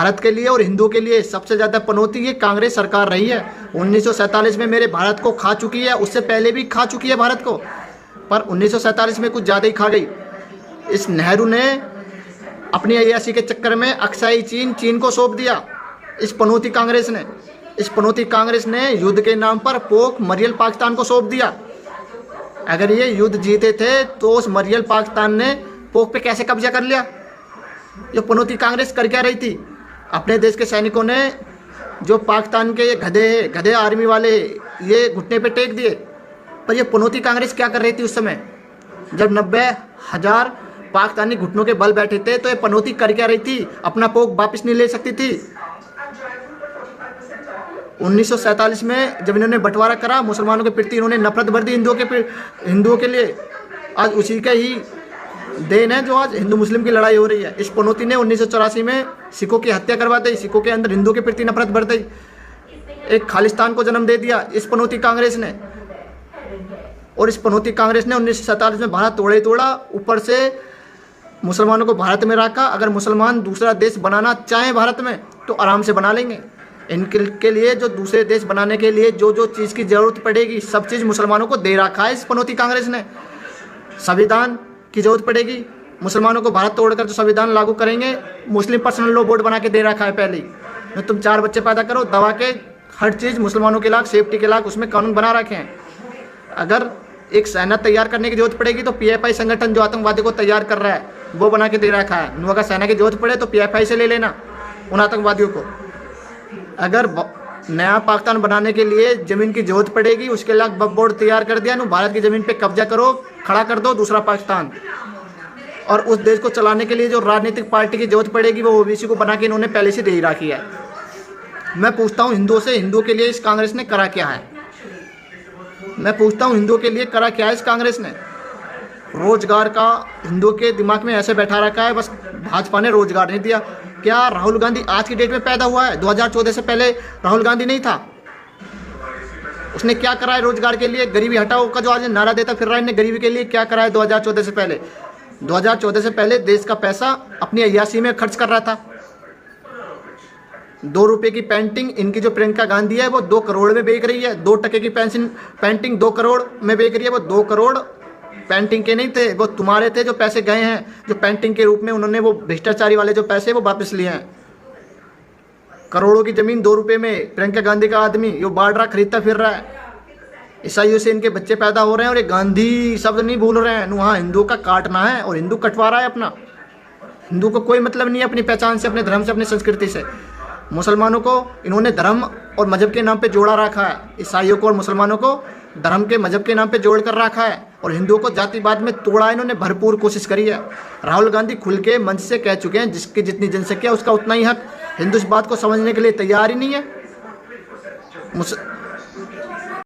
भारत के लिए और हिंदुओं के लिए सबसे ज़्यादा पनौती ये कांग्रेस सरकार रही है। 1947 में मेरे भारत को खा चुकी है, उससे पहले भी खा चुकी है भारत को, पर 1947 में कुछ ज़्यादा ही खा गई। इस नेहरू ने अपनी अय्याशी के चक्कर में अक्साई चीन को सौंप दिया। इस पनौती कांग्रेस ने युद्ध के नाम पर पोक मरियल पाकिस्तान को सौंप दिया। अगर ये युद्ध जीते थे तो उस मरियल पाकिस्तान ने पोक पे कैसे कब्जा कर लिया? ये पनौती कांग्रेस कर क्या रही थी? अपने देश के सैनिकों ने जो पाकिस्तान के गधे आर्मी वाले ये घुटने पे टेक दिए, पर ये पनौती कांग्रेस क्या कर रही थी उस समय जब 90,000 पाकिस्तानी घुटनों के बल बैठे थे? तो ये पनौती कर क्या रही थी? अपना पोक वापस नहीं ले सकती थी। 1947 में जब इन्होंने बंटवारा करा, मुसलमानों के प्रति इन्होंने नफरत भर दी हिंदुओं के लिए। आज उसी का ही देन है जो आज हिंदू मुस्लिम की लड़ाई हो रही है। इस पनौती ने 1984 में सिखों की हत्या करवा दी, सिखों के अंदर हिंदुओं के प्रति नफरत भर दी, एक खालिस्तान को जन्म दे दिया इस पनौती कांग्रेस ने। और इस पनौती कांग्रेस ने 1947 में भारत तोड़ा, ऊपर से मुसलमानों को भारत में रखा। अगर मुसलमान दूसरा देश बनाना चाहें भारत में तो आराम से बना लेंगे। इनके लिए जो दूसरे देश बनाने के लिए जो चीज़ की ज़रूरत पड़ेगी सब चीज़ मुसलमानों को दे रखा है इस पनौती कांग्रेस ने। संविधान की जरूरत पड़ेगी मुसलमानों को, भारत तोड़कर जो संविधान लागू करेंगे, मुस्लिम पर्सनल लॉ बोर्ड बना के दे रखा है पहले ही। तुम 4 बच्चे पैदा करो, दवा के हर चीज़ मुसलमानों के लाख, सेफ्टी के लाख उसमें कानून बना रखे हैं। अगर एक सेना तैयार करने की जरूरत पड़ेगी तो PFI संगठन जो आतंकवादी को तैयार कर रहा है वो बना के दे रखा है। अगर सेना की जरूरत पड़े तो PFI से ले लेना उन आतंकवादियों को। अगर नया पाकिस्तान बनाने के लिए ज़मीन की जरूरत पड़ेगी, उसके लाख वक्फ बोर्ड तैयार कर दिया, भारत की ज़मीन पे कब्जा करो, खड़ा कर दो दूसरा पाकिस्तान। और उस देश को चलाने के लिए जो राजनीतिक पार्टी की जरूरत पड़ेगी वो OBC को बना के इन्होंने पहले से दे ही रखी है। मैं पूछता हूँ हिंदुओं से, हिंदुओं के लिए इस कांग्रेस ने करा क्या है? मैं पूछता हूँ हिंदुओं के लिए करा क्या है इस कांग्रेस ने? रोजगार का हिंदुओं के दिमाग में ऐसे बैठा रखा है, बस भाजपा ने रोजगार नहीं दिया। क्या राहुल गांधी आज की डेट में पैदा हुआ है? 2014 से पहले राहुल गांधी नहीं था। उसने क्या करा है रोजगार के लिए? गरीबी हटाओ का जो आज नारा देता फिर रहा है, गरीबी के लिए क्या करा है 2014 से पहले? 2014 से पहले देश का पैसा अपनी अय्याशी में खर्च कर रहा था। 2 रुपये की पेंटिंग इनकी जो प्रियंका गांधी है वो 2 करोड़ में बेच रही है। 2 टके की पेंटिंग 2 करोड़ में बेच रही है। वो 2 करोड़ पेंटिंग के नहीं थे, वो तुम्हारे थे जो पैसे गए हैं, जो पेंटिंग के रूप में उन्होंने वो भ्रष्टाचारी वाले जो पैसे वो वापस लिए हैं। करोड़ों की जमीन 2 रुपये में प्रियंका गांधी का आदमी ये बांट खरीदता फिर रहा है। ईसाइयों से इनके बच्चे पैदा हो रहे हैं और ये गांधी शब्द नहीं भूल रहे हैं। वहाँ हिंदू का काटना है और हिंदू कटवा रहा है अपना। हिंदू को कोई मतलब नहीं है अपनी पहचान से, अपने धर्म से, अपनी संस्कृति से। मुसलमानों को इन्होंने धर्म और मजहब के नाम पे जोड़ा रखा है। ईसाइयों को और मुसलमानों को धर्म के मजहब के नाम पे जोड़ कर रखा है और हिंदुओं को जातिवाद में तोड़ा इन्होंने भरपूर कोशिश करी है। राहुल गांधी खुल के मंच से कह चुके हैं जिसकी जितनी जनसंख्या उसका उतना ही हक। हिंदू इस बात को समझने के लिए तैयार ही नहीं है।